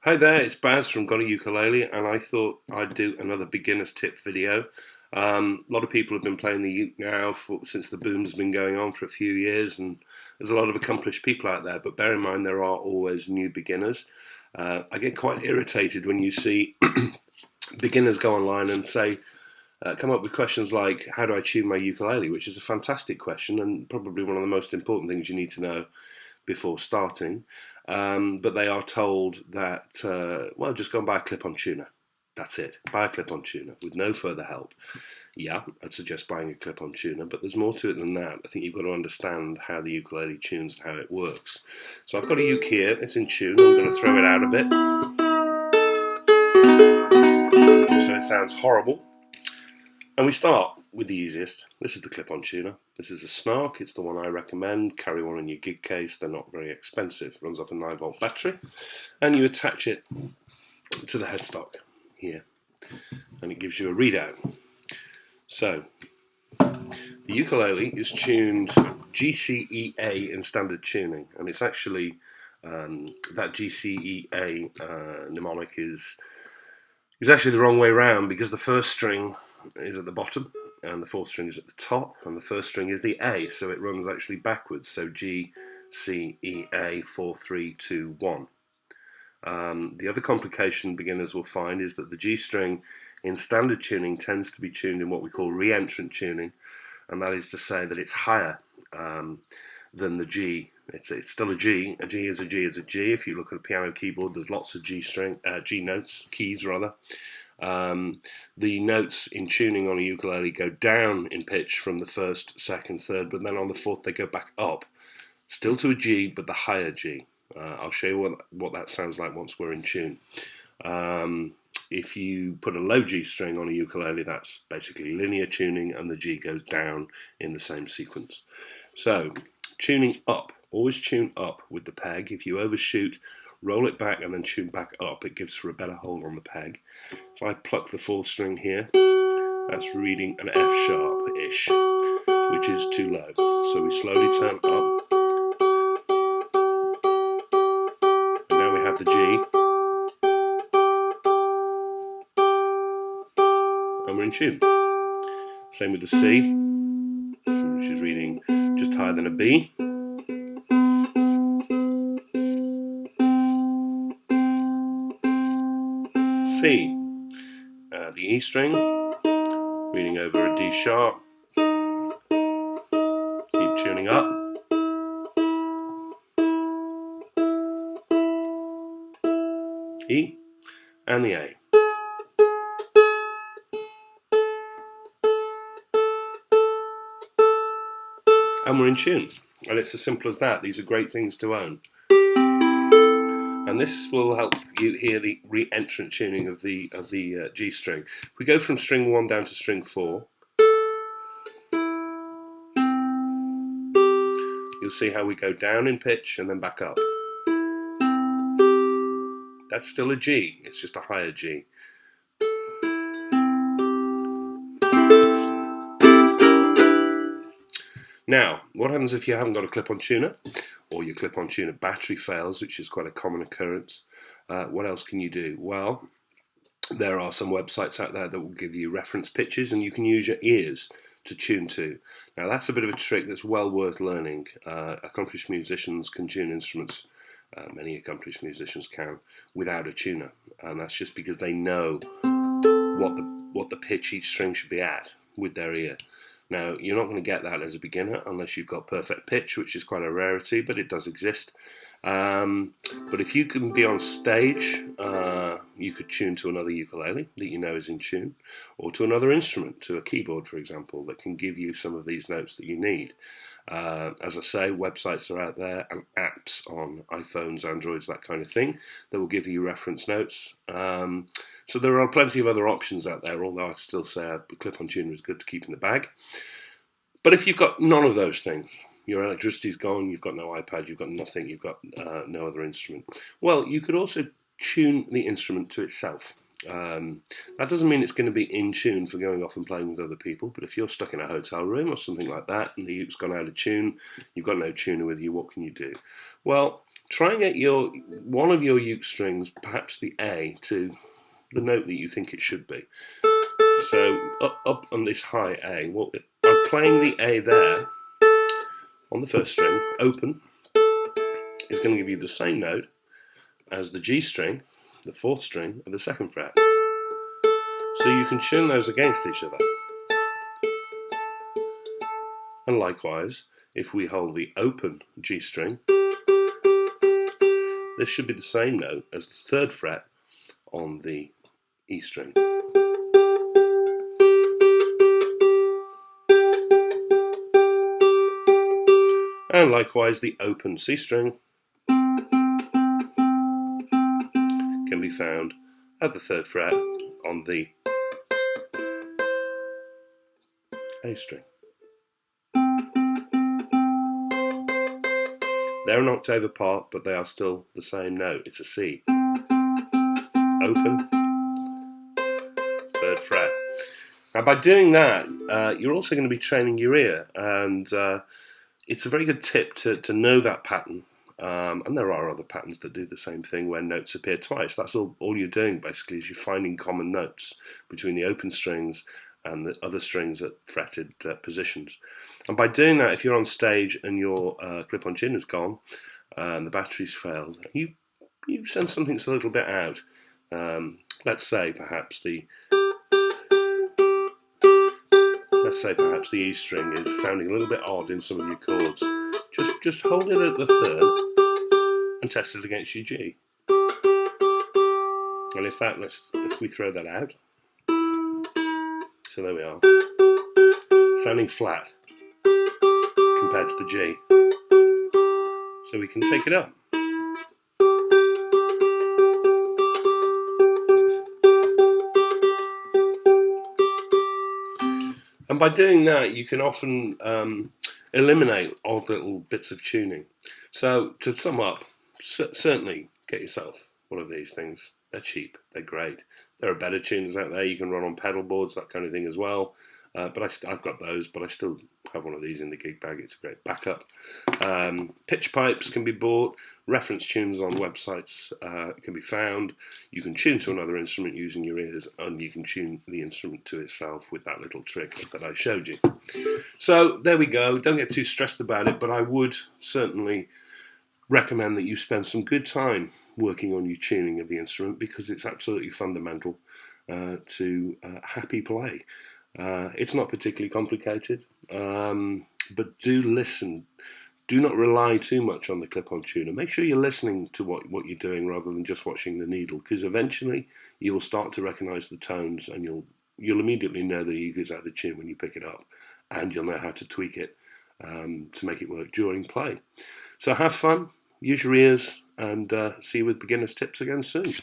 Hi there, it's Baz from GotAUkulele, and I thought I'd do another beginner's tip video. A lot of people have been playing the uke now since the boom's been going on for a few years, and there's a lot of accomplished people out there, but bear in mind there are always new beginners. I get quite irritated when you see beginners go online and say, come up with questions like, how do I tune my ukulele, which is a fantastic question and probably one of the most important things you need to know before starting, but they are told that, well, just go and buy a clip-on tuner. That's it, buy a clip-on tuner with no further help. Yeah, I'd suggest buying a clip-on tuner, but there's more to it than that. I think you've got to understand how the ukulele tunes and how it works. So I've got a uke here, it's in tune, I'm going to throw it out a bit, so it sounds horrible. And we start with the easiest. This is the clip-on tuner. This is a Snark, it's the one I recommend. Carry one in your gig case, they're not very expensive. Runs off a 9-volt battery. And you attach it to the headstock here. And it gives you a readout. So, the ukulele is tuned GCEA in standard tuning. And it's actually, that GCEA mnemonic is actually the wrong way round, because the first string is at the bottom and the fourth string is at the top, and the first string is the A, so it runs actually backwards. So G, C, E, A, 4, 3, 2, 1. The other complication beginners will find is that the G string in standard tuning tends to be tuned in what we call re-entrant tuning, and that is to say that it's higher than the G. It's still a G. A G is a G is a G. If you look at a piano keyboard, there's lots of G notes, keys rather. The notes in tuning on a ukulele go down in pitch from the first, second, third, but then on the fourth they go back up, still to a G, but the higher G. I'll show you what that sounds like once we're in tune. If you put a low G string on a ukulele, that's basically linear tuning, and the G goes down in the same sequence. So, tuning up, always tune up with the peg. If you overshoot, roll it back and then tune back up. It gives for a better hold on the peg. If I pluck the fourth string here, that's reading an F sharp-ish, which is too low. So we slowly turn up, and now we have the G, and we're in tune. Same with the C, which is reading just higher than a B. C, the E string, reading over a D sharp, keep tuning up, E, and the A. And we're in tune. And it's as simple as that. These are great things to own. And this will help you hear the re-entrant tuning of the G string. If we go from string 1 down to string 4, you'll see how we go down in pitch and then back up. That's still a G, it's just a higher G. Now, what happens if you haven't got a clip-on tuner, or your clip-on tuner battery fails, which is quite a common occurrence? What else can you do? Well, there are some websites out there that will give you reference pitches, and you can use your ears to tune to. Now, that's a bit of a trick that's well worth learning. Accomplished musicians can tune instruments, many accomplished musicians can, without a tuner, and that's just because they know what the pitch each string should be at with their ear. Now, you're not going to get that as a beginner unless you've got perfect pitch, which is quite a rarity, but it does exist. But if you can be on stage, you could tune to another ukulele that you know is in tune, or to another instrument, to a keyboard, for example, that can give you some of these notes that you need. As I say, websites are out there and apps on iPhones, Androids, that kind of thing, that will give you reference notes. So there are plenty of other options out there, although I still say a clip-on tuner is good to keep in the bag. But if you've got none of those things, your electricity's gone, you've got no iPad, you've got nothing, you've got no other instrument, well, you could also tune the instrument to itself. That doesn't mean it's going to be in tune for going off and playing with other people, but if you're stuck in a hotel room or something like that and the uke's gone out of tune, you've got no tuner with you, what can you do? Well, try and get one of your uke strings, perhaps the A, to the note that you think it should be. So up on this high A, well, I'm playing the A there on the first string. Open is going to give you the same note as the G string, the fourth string of the second fret. So you can tune those against each other. And likewise, if we hold the open G string, this should be the same note as the third fret on the E string. And likewise, the open C string can be found at the third fret on the A string. They're an octave apart, but they are still the same note. It's a C. Open, third fret. Now, by doing that, you're also going to be training your ear, and it's a very good tip to know that pattern. And there are other patterns that do the same thing when notes appear twice. That's all you're doing, basically, is you're finding common notes between the open strings and the other strings at fretted positions. And by doing that, if you're on stage and your clip-on tuner's gone and the battery's failed, you send something that's a little bit out. Let's say perhaps the E string is sounding a little bit odd in some of your chords. Just hold it at the third and test it against your G. And in fact, if we throw that out, so there we are, sounding flat compared to the G. So we can take it up. And by doing that, you can often eliminate odd little bits of tuning. So to sum up, certainly get yourself one of these things. They're cheap, they're great. There are better tuners out there. You can run on pedal boards, that kind of thing as well. But I've got those, but I still have one of these in the gig bag. It's a great backup. Pitch pipes can be bought. Reference tunes on websites can be found. You can tune to another instrument using your ears, and you can tune the instrument to itself with that little trick that I showed you. So there we go. Don't get too stressed about it, but I would certainly recommend that you spend some good time working on your tuning of the instrument, because it's absolutely fundamental to happy play. It's not particularly complicated, but do listen. Do not rely too much on the clip-on tuner. Make sure you're listening to what you're doing rather than just watching the needle, because eventually you will start to recognise the tones, and you'll immediately know the uke is out of tune when you pick it up, and you'll know how to tweak it to make it work during play. So have fun, use your ears, and see you with beginner's tips again soon.